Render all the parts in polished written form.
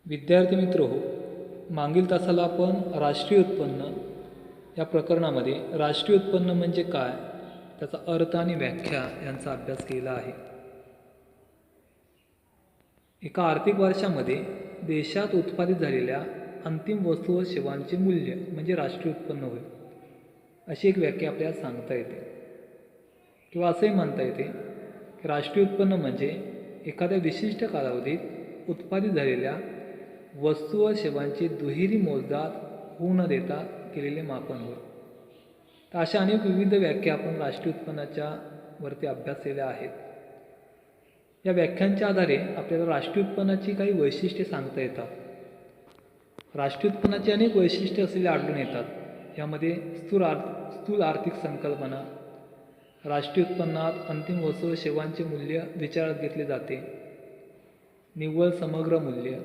विद्यार्थी मित्र हो, मागील तासाला आपण राष्ट्रीय उत्पन्न या प्रकरणामध्ये राष्ट्रीय उत्पन्न म्हणजे काय, त्याचा अर्थ आणि व्याख्या यांचा अभ्यास केला आहे. एका आर्थिक वर्षामध्ये देशात उत्पादित झालेल्या अंतिम वस्तू व सेवांचे मूल्य म्हणजे राष्ट्रीय उत्पन्न होय, अशी एक व्याख्या आपल्याला सांगता येते. किंवा असंही म्हणता येते की राष्ट्रीय उत्पन्न म्हणजे एखाद्या विशिष्ट कालावधीत उत्पादित झालेल्या वस्तू व सेवांची दुहेरी मोजदाद होऊ न देता केलेले मापन होय. तर अशा अनेक विविध व्याख्या आपण राष्ट्रीय उत्पन्नाच्या वरती अभ्यासलेल्या आहेत. या व्याख्यांच्या आधारे आपल्याला राष्ट्रीय उत्पन्नाची काही वैशिष्ट्ये सांगता येतात. राष्ट्रीय उत्पन्नाची अनेक वैशिष्ट्ये असलेले आढळून येतात. यामध्ये स्थूल आर्थिक संकल्पना, राष्ट्रीय उत्पन्नात अंतिम वस्तू व सेवांचे मूल्य विचारात घेतले जाते, निव्वळ समग्र मूल्य,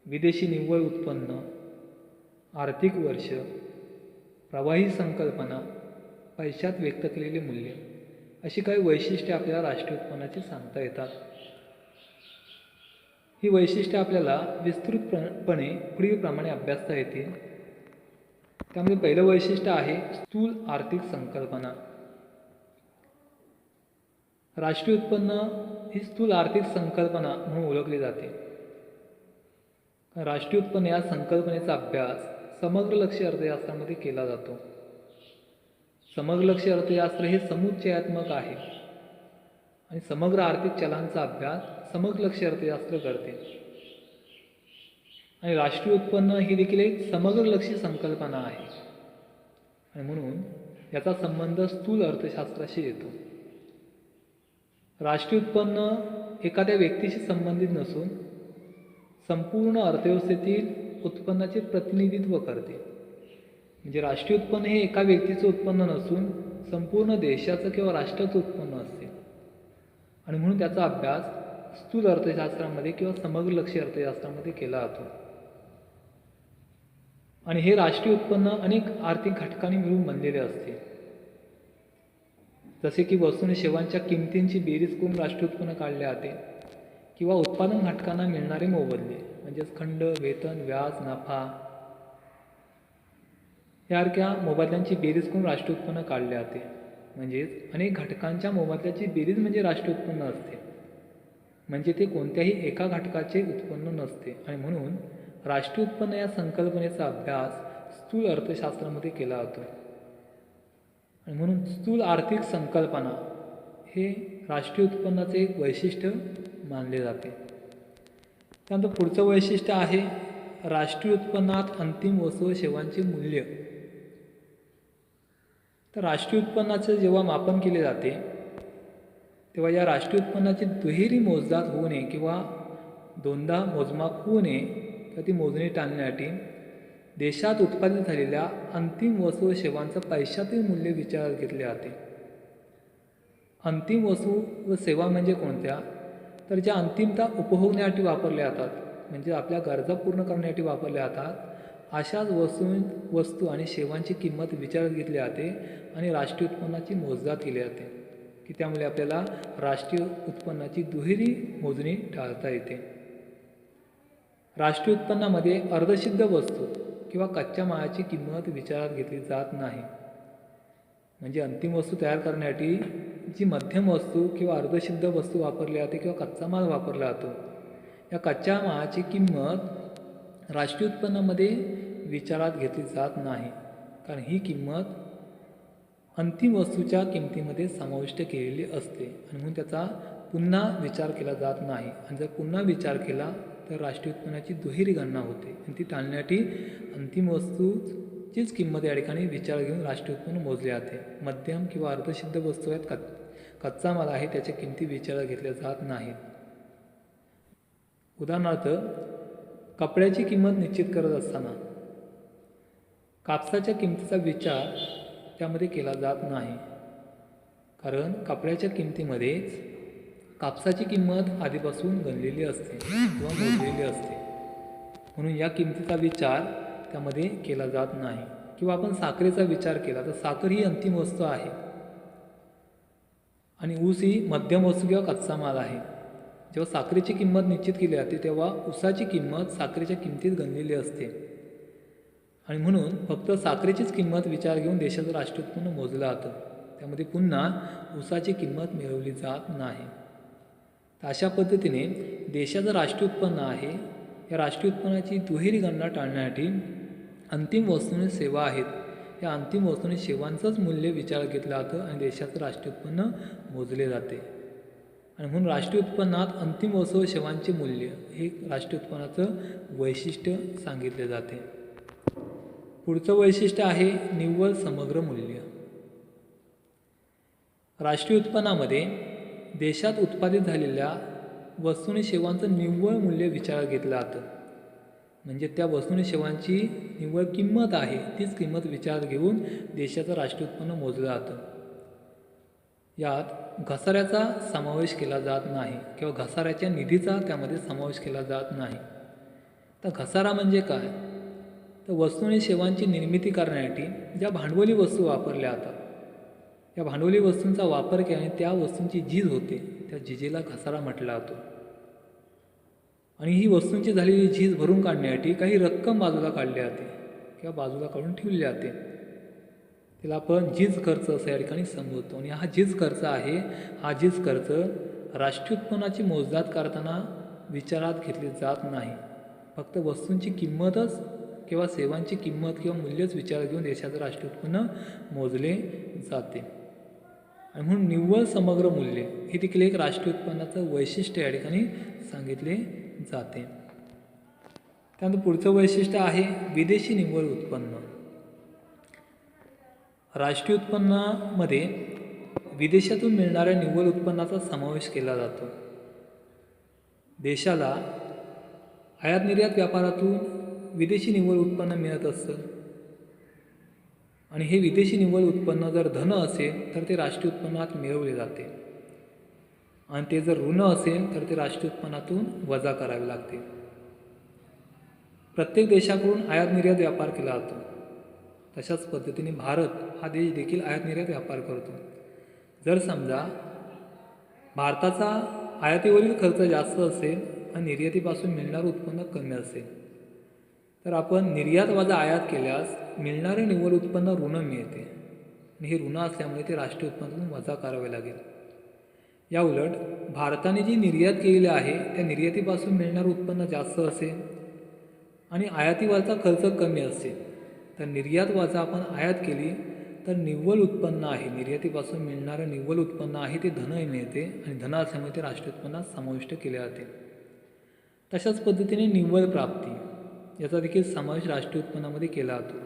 विदेशी निव्वळ उत्पन्न, आर्थिक वर्ष, प्रवाही संकल्पना, पैशात व्यक्त केलेले मूल्य, अशी काही वैशिष्ट्ये आपल्याला राष्ट्रीय उत्पन्नाची सांगता येतात. ही वैशिष्ट्ये आपल्याला विस्तृतपणे पुढीलप्रमाणे अभ्यासता येतील. त्यामध्ये पहिलं वैशिष्ट्य आहे स्थूल आर्थिक संकल्पना. राष्ट्रीय उत्पन्न ही स्थूल आर्थिक संकल्पना म्हणून ओळखली जाते. राष्ट्रीय उत्पन्न या संकल्पनेचा अभ्यास समग्र लक्ष्य अर्थशास्त्रामध्ये केला जातो. समग्र लक्ष्य अर्थशास्त्र हे समुच्चयात्मक आहे आणि समग्र आर्थिक चलांचा अभ्यास समग्र लक्ष्य अर्थशास्त्र करते. आणि राष्ट्रीय उत्पन्न ही देखील एक समग्र लक्ष्य संकल्पना आहे आणि म्हणून याचा संबंध स्थूल अर्थशास्त्राशी येतो. राष्ट्रीय उत्पन्न एखाद्या व्यक्तीशी संबंधित नसून संपूर्ण अर्थव्यवस्थेतील उत्पन्नाचे प्रतिनिधित्व करते. म्हणजे राष्ट्रीय उत्पन्न हे एका व्यक्तीचं उत्पन्न नसून संपूर्ण देशाचं किंवा राष्ट्राचं उत्पन्न असते आणि म्हणून त्याचा अभ्यास स्थूल अर्थशास्त्रामध्ये किंवा समग्र लक्ष्य अर्थशास्त्रामध्ये केला जातो. आणि हे राष्ट्रीय उत्पन्न अनेक आर्थिक घटकांनी मिळून बनलेले असते. जसे की वस्तू आणि सेवांच्या किमतींची बेरीज करून राष्ट्रीय उत्पन्न काढले जाते किंवा उत्पादन घटकांना मिळणारे मोबदले म्हणजेच खंड, वेतन, व्याज, नफा यासारख्या मोबदल्यांची बेरीज करून राष्ट्रीय उत्पन्न काढले जाते. म्हणजेच अनेक घटकांच्या मोबदल्याची बेरीज म्हणजे राष्ट्रीय उत्पन्न असते. म्हणजे ते कोणत्याही एका घटकाचे उत्पन्न नसते आणि म्हणून राष्ट्रीय उत्पन्न या संकल्पनेचा अभ्यास स्थूल अर्थशास्त्रामध्ये केला जातो. आणि म्हणून स्थूल आर्थिक संकल्पना हे राष्ट्रीय उत्पन्नाचे एक वैशिष्ट्य मानले जाते. त्यानंतर पुढचं वैशिष्ट्य आहे राष्ट्रीय उत्पन्नात अंतिम वस्तू व सेवांचे मूल्य. तर राष्ट्रीय उत्पन्नाचे जेव्हा मापन केले जाते तेव्हा या राष्ट्रीय उत्पन्नाची दुहेरी मोजदाद होऊ नये किंवा दोनदा मोजमाप होऊ नये किंवा ती मोजणी टाळण्यासाठी देशात उत्पादित झालेल्या अंतिम वस्तू व सेवांचं पैशातील मूल्य विचारात घेतले जाते. अंतिम वस्तू व सेवा म्हणजे कोणत्या, तर ज्या अंतिमता उपभोगण्यासाठी वापरल्या जातात म्हणजे आपल्या गरजा पूर्ण करण्यासाठी वापरल्या जातात, अशाच वस्तू आणि सेवांची किंमत विचारात घेतली जाते आणि राष्ट्रीय उत्पन्नाची मोजदाद केली जाते की त्यामुळे आपल्याला राष्ट्रीय उत्पन्नाची दुहेरी मोजणी टाळता येते. राष्ट्रीय उत्पन्नामध्ये अर्धसिद्ध वस्तू किंवा कच्च्या मालाची किंमत विचारात घेतली जात नाही. म्हणजे अंतिम वस्तू तयार करण्यासाठी जी मध्यम वस्तू किंवा अर्धसिद्ध वस्तू वापरली जाते किंवा कच्चा माल वापरला जातो, या कच्च्या मालाची किंमत राष्ट्रीय उत्पन्नामध्ये विचारात घेतली जात नाही, कारण ही किंमत अंतिम वस्तूच्या किमतीमध्ये समाविष्ट केलेली असते आणि म्हणून त्याचा पुन्हा विचार केला जात नाही. आणि जर पुन्हा विचार केला तर राष्ट्रीय उत्पन्नाची दुहेरी गणना होते आणि ती टाळण्यासाठी अंतिम वस्तूचीच किंमत या ठिकाणी विचार घेऊन राष्ट्रीय उत्पन्न मोजले जाते. मध्यम किंवा अर्धसिद्ध वस्तू आहेत, कच्चा माल आहे, त्याच्या किमती विचारात घेतल्या जात नाहीत. उदाहरणार्थ कपड्याची किंमत निश्चित करत असताना कापसाच्या किमतीचा विचार त्यामध्ये केला जात नाही, कारण कपड्याच्या किमतीमध्येच कापसाची किंमत आधीपासून गणलेली असते किंवा मोजलेली असते, म्हणून या किमतीचा विचार त्यामध्ये केला जात नाही. किंवा आपण साखरेचा विचार केला तर साखर ही अंतिम वस्तू आहे आणि ऊस ही मध्यम वस्तू किंवा कच्चा माल आहे. जेव्हा साखरेची किंमत निश्चित केली जाते तेव्हा ऊसाची किंमत साखरेच्या किमतीत गणलेली असते आणि म्हणून फक्त साखरेचीच किंमत विचार घेऊन देशाचं राष्ट्रीय उत्पन्न मोजलं जातं. त्यामध्ये पुन्हा ऊसाची किंमत मिळवली जात नाही. तर अशा पद्धतीने देशाचं राष्ट्रीय उत्पन्न आहे, या राष्ट्रीय उत्पन्नाची दुहेरी गणना टाळण्यासाठी अंतिम वस्तू आणि सेवा आहेत, या अंतिम वस्तू आणि सेवांचंच मूल्य विचारात घेतलं जातं आणि देशाचं राष्ट्रीय उत्पन्न मोजले जाते. आणि म्हणून राष्ट्रीय उत्पन्नात अंतिम वस्तू व सेवांचे मूल्य हे राष्ट्रीय उत्पन्नाचं वैशिष्ट्य सांगितले जाते. पुढचं वैशिष्ट्य आहे निव्वळ समग्र मूल्य. राष्ट्रीय उत्पन्नामध्ये देशात उत्पादित झालेल्या वस्तू आणि सेवांचं निव्वळ मूल्य विचारात घेतलं जातं. म्हणजे त्या वस्तू आणि सेवांची निव्वळ किंमत आहे तीच किंमत विचारात घेऊन देशाचं राष्ट्रीय उत्पन्न मोजलं जातं. यात घसाऱ्याचा समावेश केला जात नाही किंवा घसाऱ्याच्या निधीचा त्यामध्ये समावेश केला जात नाही. तर घसारा म्हणजे काय? तर वस्तू आणि सेवांची निर्मिती करण्यासाठी ज्या भांडवली वस्तू वापरल्या जातात, या भांडवली वस्तूंचा वापर केल्याने त्या वस्तूंची झीज होते, त्या झीजेला घसारा म्हटला जातो. आणि ही वस्तूंची झालेली झीज भरून काढण्यासाठी काही रक्कम बाजूला काढली जाते किंवा बाजूला काढून ठेवली जाते. त्याला आपण झीज खर्च असं या ठिकाणी संबोधतो. आणि हा झीज खर्च आहे, हा झीज खर्च राष्ट्रीय उत्पन्नाची मोजदाद करताना विचारात घेतली जात नाही. फक्त वस्तूंची किंमतच किंवा सेवांची किंमत किंवा मूल्यच विचारात घेऊन देशाचं राष्ट्रीय उत्पन्न मोजले जाते. आणि म्हणून निव्वळ समग्र मूल्य हे देखील एक राष्ट्रीय उत्पन्नाचं वैशिष्ट्य या ठिकाणी सांगितले जाते. त्यानंतर पुढचं वैशिष्ट्य आहे विदेशी निव्वळ उत्पन्न. राष्ट्रीय उत्पन्नामध्ये विदेशातून मिळणाऱ्या निव्वळ उत्पन्नाचा समावेश केला जातो. देशाला आयात निर्यात व्यापारातून विदेशी निव्वळ उत्पन्न मिळत असतं आणि हे विदेशी निव्वळ उत्पन्न जर धन असेल तर ते राष्ट्रीय उत्पन्नात मिळवले जाते आणि ते जर ऋण असेल तर ते राष्ट्रीय उत्पन्नातून वजा करावे लागते. प्रत्येक देशाकडून आयात निर्यात व्यापार केला जातो. तशाच पद्धतीने भारत हा देश देखील आयात निर्यात व्यापार करतो. जर समजा भारताचा आयातीवरील खर्च जास्त असेल आणि निर्यातीपासून मिळणारं उत्पन्न कमी असेल तर आपण निर्यात वजा आयात केल्यास मिळणारे निव्वळ उत्पन्न ऋण मिळते आणि हे ऋण असल्यामुळे ते राष्ट्रीय उत्पन्नातून वजा करावे लागेल. या उलट भारताने जी निर्यात केलेली आहे त्या निर्यातीपासून मिळणारं उत्पन्न जास्त असेल आणि आयातीवरचा खर्च कमी असेल तर निर्यात वजा आपण आयात केली तर निव्वळ उत्पन्न आहे, निर्यातीपासून मिळणारं निव्वळ उत्पन्न आहे ते धनही मिळते आणि धन असल्यामुळे ते राष्ट्रीय उत्पन्नात समाविष्ट केले जाते. तशाच पद्धतीने निव्वळ प्राप्ती याचा देखील समावेश राष्ट्रीय उत्पन्नामध्ये केला जातो.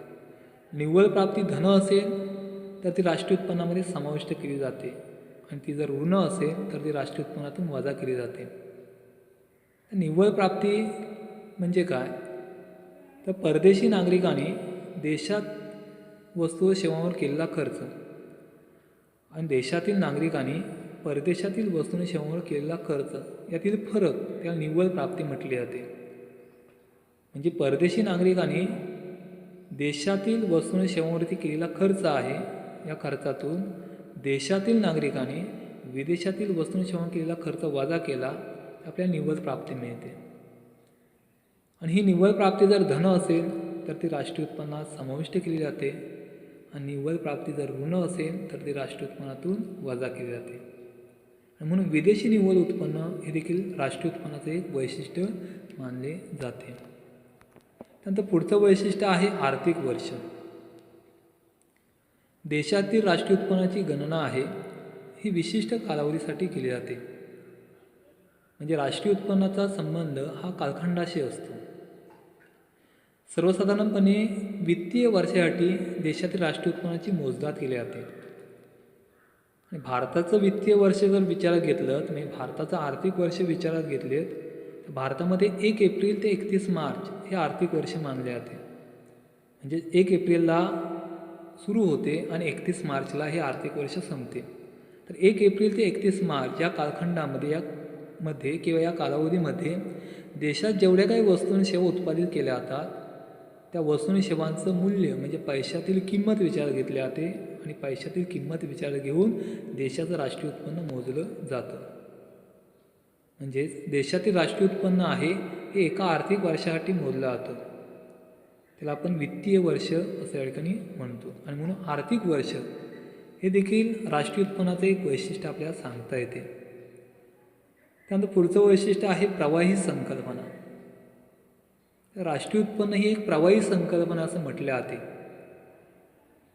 निव्वळ प्राप्ती धन असेल तर ती राष्ट्रीय उत्पन्नामध्ये समाविष्ट केली जाते आणि ती जर ऋण असेल तर ती राष्ट्रीय उत्पन्नातून वजा केली जाते. निव्वळ प्राप्ती म्हणजे काय? तर परदेशी नागरिकांनी देशात वस्तू व सेवांवर केलेला खर्च आणि देशातील नागरिकांनी परदेशातील वस्तू आणि सेवांवर केलेला खर्च यातील फरक त्याला निव्वळ प्राप्ती म्हटली जाते. म्हणजे परदेशी नागरिकांनी देशातील वस्तू आणि सेवांवरती केलेला खर्च आहे, या खर्चातून देशातील नागरिकांनी विदेशातील वस्तू आणि सेवांवर केलेला खर्च वजा केला आपल्याला निव्वळ प्राप्ती मिळते. आणि ही निव्वळ प्राप्ती जर धन असेल तर ती राष्ट्रीय उत्पन्नात समाविष्ट केली जाते आणि निव्वळ प्राप्ती जर ऋण असेल तर ती राष्ट्रीय उत्पन्नातून वजा केली जाते. आणि म्हणून विदेशी निव्वळ उत्पन्न हे देखील राष्ट्रीय उत्पन्नाचे एक वैशिष्ट्य मानले जाते. त्यानंतर पुढचं वैशिष्ट्य आहे आर्थिक वर्ष. देशातील राष्ट्रीय उत्पन्नाची गणना आहे ही विशिष्ट कालावधीसाठी केली जाते. म्हणजे राष्ट्रीय उत्पन्नाचा संबंध हा कालखंडाशी असतो. सर्वसाधारणपणे वित्तीय वर्षासाठी देशातील राष्ट्रीय उत्पन्नाची मोजदाद केली जाते. आणि भारताचं वित्तीय वर्ष जर विचारात घेतलं तर म्हणजे भारताचं आर्थिक वर्ष विचारात घेतले तर भारतामध्ये 1 एप्रिल ते 31 मार्च हे आर्थिक वर्ष मानले जाते. म्हणजे 1 एप्रिलला सुरू होते आणि 31 मार्चला हे आर्थिक वर्ष संपते. तर 1 एप्रिल ते 31 मार्च या कालखंडामध्ये किंवा या कालावधीमध्ये देशात जेवढ्या काही वस्तू आणि सेवा उत्पादित केल्या जातात त्या वस्तू आणि सेवांचं मूल्य म्हणजे पैशातील किंमत विचारात घेतली जाते आणि पैशातील किंमत विचारात घेऊन देशाचं राष्ट्रीय उत्पन्न मोजलं जातं. म्हणजेच देशातील राष्ट्रीय उत्पन्न आहे हे एका आर्थिक वर्षासाठी मोजलं जातं. त्याला आपण वित्तीय वर्ष असं या ठिकाणी म्हणतो. आणि म्हणून आर्थिक वर्ष हे देखील राष्ट्रीय उत्पन्नाचं एक वैशिष्ट्य आपल्याला सांगता येते. त्यानंतर पुढचं वैशिष्ट्य आहे प्रवाही संकल्पना. राष्ट्रीय उत्पन्न ही एक प्रवाही संकल्पना असं म्हटले जाते.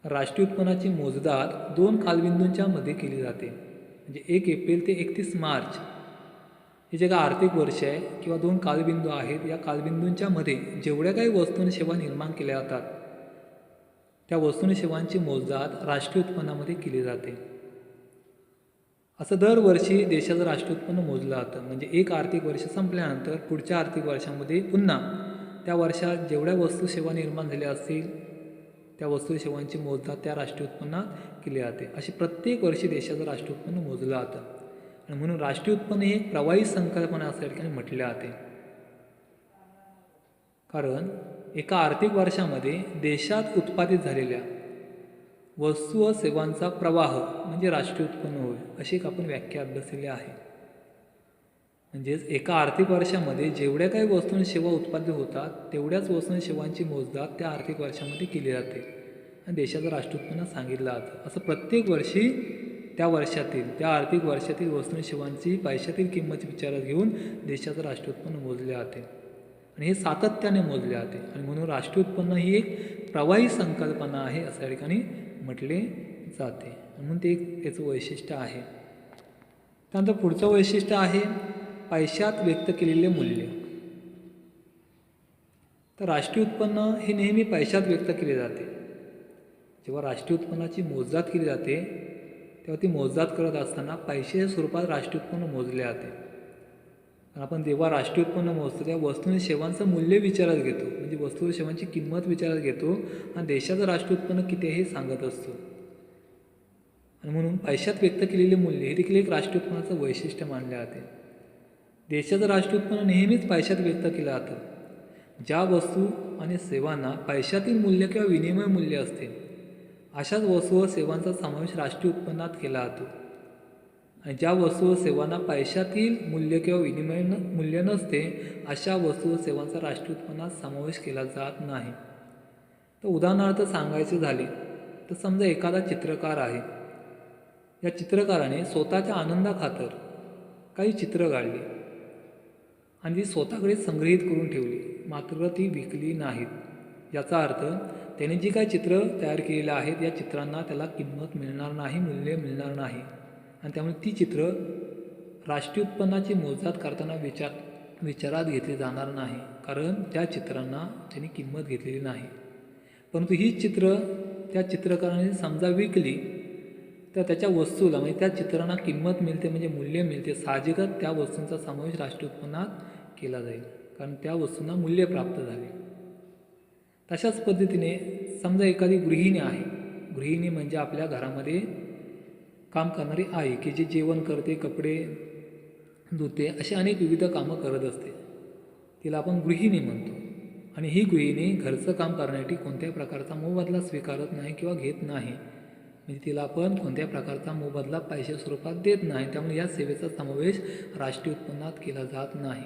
राष्ट्रीय उत्पन्नाची मोजदाद 2 कालबिंदूंच्या मध्ये केली जाते. म्हणजे 1 एप्रिल ते 31 मार्च हे जे काही आर्थिक वर्ष आहे किंवा 2 कालबिंदू आहेत, या कालबिंदूंच्या मध्ये जेवढ्या काही वस्तू आणि सेवा निर्माण केल्या जातात त्या वस्तू आणि सेवांची मोजदाद राष्ट्रीय उत्पन्नामध्ये केली जाते. असं दरवर्षी देशाचं राष्ट्रीय उत्पन्न मोजलं जातं. म्हणजे एक आर्थिक वर्ष संपल्यानंतर पुढच्या आर्थिक वर्षामध्ये पुन्हा त्या वर्षात जेवढ्या वस्तू सेवा निर्माण झाल्या असतील त्या वस्तू सेवांची मोजदाद त्या राष्ट्रीय उत्पन्नात केली जाते. अशी प्रत्येक वर्षी देशाचं राष्ट्रीय उत्पन्न मोजलं जातं. आणि म्हणून राष्ट्रीय उत्पन्न ही एक प्रवाही संकल्पना असं या ठिकाणी म्हटले जाते. कारण एका आर्थिक वर्षामध्ये देशात उत्पादित झालेल्या वस्तू व सेवांचा प्रवाह म्हणजे राष्ट्रीय उत्पन्न होय, अशी एक आपण व्याख्या अभ्यासलेली आहे. म्हणजेच एका आर्थिक वर्षामध्ये जेवढ्या काही वस्तू आणि सेवा उत्पादित होतात तेवढ्याच वस्तू आणि सेवांची मोजदाद त्या आर्थिक वर्षामध्ये केली जाते आणि देशाचं राष्ट्रीय उत्पन्न सांगितलं जातं. असं प्रत्येक वर्षी त्या वर्षातील त्या आर्थिक वर्षातील वस्तू आणि सेवांची पैशातील किंमत विचारात घेऊन देशाचं राष्ट्रीय उत्पन्न मोजले जाते आणि हे सातत्याने मोजले जाते. आणि म्हणून राष्ट्रीय उत्पन्न ही एक प्रवाही संकल्पना आहे असं या ठिकाणी म्हटले जाते. म्हणून ते एक याचं वैशिष्ट्य आहे. त्यानंतर पुढचं वैशिष्ट्य आहे पैशात व्यक्त केलेले मूल्य. तर राष्ट्रीय उत्पन्न हे नेहमी पैशात व्यक्त केले जाते. जेव्हा राष्ट्रीय उत्पन्नाची मोजदाद केली जाते तेव्हा ती मोजदाद करत असताना पैशाच्या स्वरूपात राष्ट्रीय उत्पन्न मोजले जाते. आपण जेव्हा राष्ट्रीय उत्पन्न मोजतो तेव्हा वस्तू आणि सेवांचं मूल्य विचारात घेतो. म्हणजे वस्तू आणि सेवांची किंमत विचारात घेतो आणि देशाचं राष्ट्रीय उत्पन्न किती आहे हे सांगत असतो. आणि म्हणून पैशात व्यक्त केलेले मूल्य हे देखील एक राष्ट्रीय उत्पन्नाचं वैशिष्ट्य मानले जाते. देशाचं राष्ट्रीय उत्पन्न नेहमीच पैशात व्यक्त केलं जातं. ज्या वस्तू आणि सेवांना पैशातील मूल्य किंवा विनिमय मूल्य असते अशाच वस्तू व सेवांचा समावेश राष्ट्रीय उत्पन्नात केला जातो. आणि ज्या वस्तू व सेवांना पैशातील मूल्य किंवा विनिमय मूल्य नसते अशा वस्तू व सेवांचा राष्ट्रीय उत्पन्नात समावेश केला जात नाही. तर उदाहरणार्थ सांगायचे झाले तर समजा एखादा चित्रकार आहे. या चित्रकाराने स्वतःच्या आनंदाखातर काही चित्र काढली आणि ती स्वतःकडे संग्रहित करून ठेवली, मात्र ती विकली नाहीत. याचा अर्थ त्याने जी काही चित्र तयार केलेली आहेत या चित्रांना त्याला किंमत मिळणार नाही, मूल्य मिळणार नाही. आणि त्यामुळे ती चित्र राष्ट्रीय उत्पन्नाची मोजदाद करताना विचारात घेतली जाणार नाही, कारण त्या चित्रांना त्यांनी किंमत घेतलेली नाही. परंतु ही चित्र त्या चित्रकाराने समजा विकली तर त्याच्या वस्तूला म्हणजे त्या चित्रांना किंमत मिळते, म्हणजे मूल्य मिळते. साहजिकच त्या वस्तूंचा समावेश राष्ट्रीय उत्पन्नात केला जाईल, कारण त्या वस्तूंना मूल्य प्राप्त झाले. तशाच पद्धतीने समजा एखादी गृहिणी आहे. गृहिणी म्हणजे आपल्या घरामध्ये काम करणारी आई की जी जेवण करते, कपडे धुते, असे अनेक विविध कामं करत असते. तिला आपण गृहिणी म्हणतो. आणि ही गृहिणी घरचं काम करण्यासाठी कोणत्याही प्रकारचा मोबदला स्वीकारत नाही किंवा घेत नाही. म्हणजे तिला आपण कोणत्याही प्रकारचा मोबदला पैशा स्वरूपात देत नाही. त्यामुळे या सेवेचा समावेश राष्ट्रीय उत्पन्नात केला जात नाही.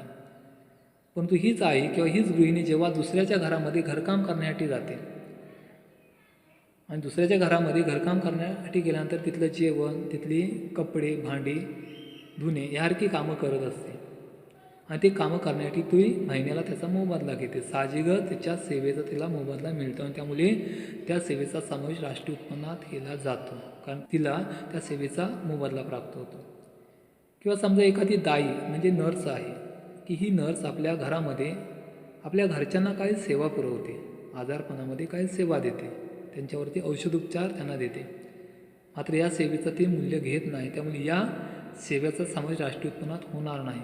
परंतु हीच आई किंवा हीच गृहिणी जेव्हा दुसऱ्याच्या घरामध्ये घरकाम करण्यासाठी जाते आणि दुसऱ्याच्या घरामध्ये घरकाम करण्यासाठी गेल्यानंतर तिथलं जेवण, तिथली कपडे, भांडी धुणे यासारखी कामं करत असते. आणि ते कामं करण्यासाठी ती महिन्याला त्याचा मोबदला घेते. साहजिकच त्याच्या सेवेचा तिला मोबदला मिळतो आणि त्यामुळे त्या सेवेचा समावेश राष्ट्रीय उत्पन्नात केला जातो, कारण तिला त्या सेवेचा मोबदला प्राप्त होतो. किंवा समजा एखादी दाई म्हणजे नर्स आहे की ही नर्स आपल्या घरामध्ये आपल्या घरच्यांना काही सेवा पुरवते, आजारपणामध्ये काही सेवा देते, त्यांच्यावरती औषधोपचार त्यांना देते. मात्र या सेवेचं ते मूल्य घेत नाही, त्यामुळे या सेवेचा समावेश राष्ट्रीय उत्पन्नात होणार नाही.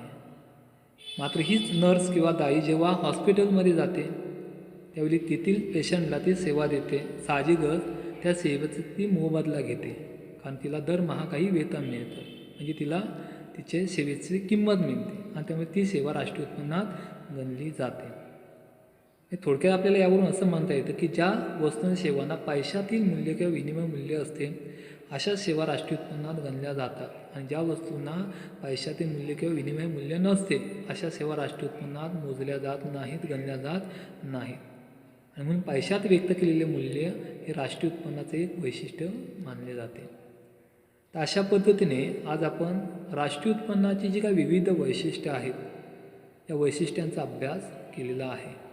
मात्र हीच नर्स किंवा दाई जेव्हा हॉस्पिटलमध्ये जाते त्यावेळी तेथील पेशंटला ती सेवा देते. साहजिकच त्या सेवेचं ती मोबदला घेते, कारण तिला दरमहा काही वेतन मिळतं, म्हणजे तिला तिच्या सेवेची किंमत मिळते आणि त्यामुळे ती सेवा राष्ट्रीय उत्पन्नात गणली जाते. थोडक्यात आपल्याला यावरून असं म्हणता येतं की ज्या वस्तू आणि सेवांना पैशातील मूल्य किंवा विनिमय मूल्य असते अशा सेवा राष्ट्रीय उत्पन्नात गणल्या जातात आणि ज्या वस्तूंना पैशाचे मूल्य किंवा विनिमय मूल्य नसते अशा सेवा राष्ट्रीय उत्पन्नात मोजल्या जात नाहीत, गणल्या जात नाहीत. आणि म्हणून पैशात व्यक्त केलेले मूल्य हे राष्ट्रीय उत्पन्नाचे एक वैशिष्ट्य मानले जाते. तर अशा पद्धतीने आज आपण राष्ट्रीय उत्पन्नाची जी काही विविध वैशिष्ट्ये आहेत या वैशिष्ट्यांचा अभ्यास केलेला आहे.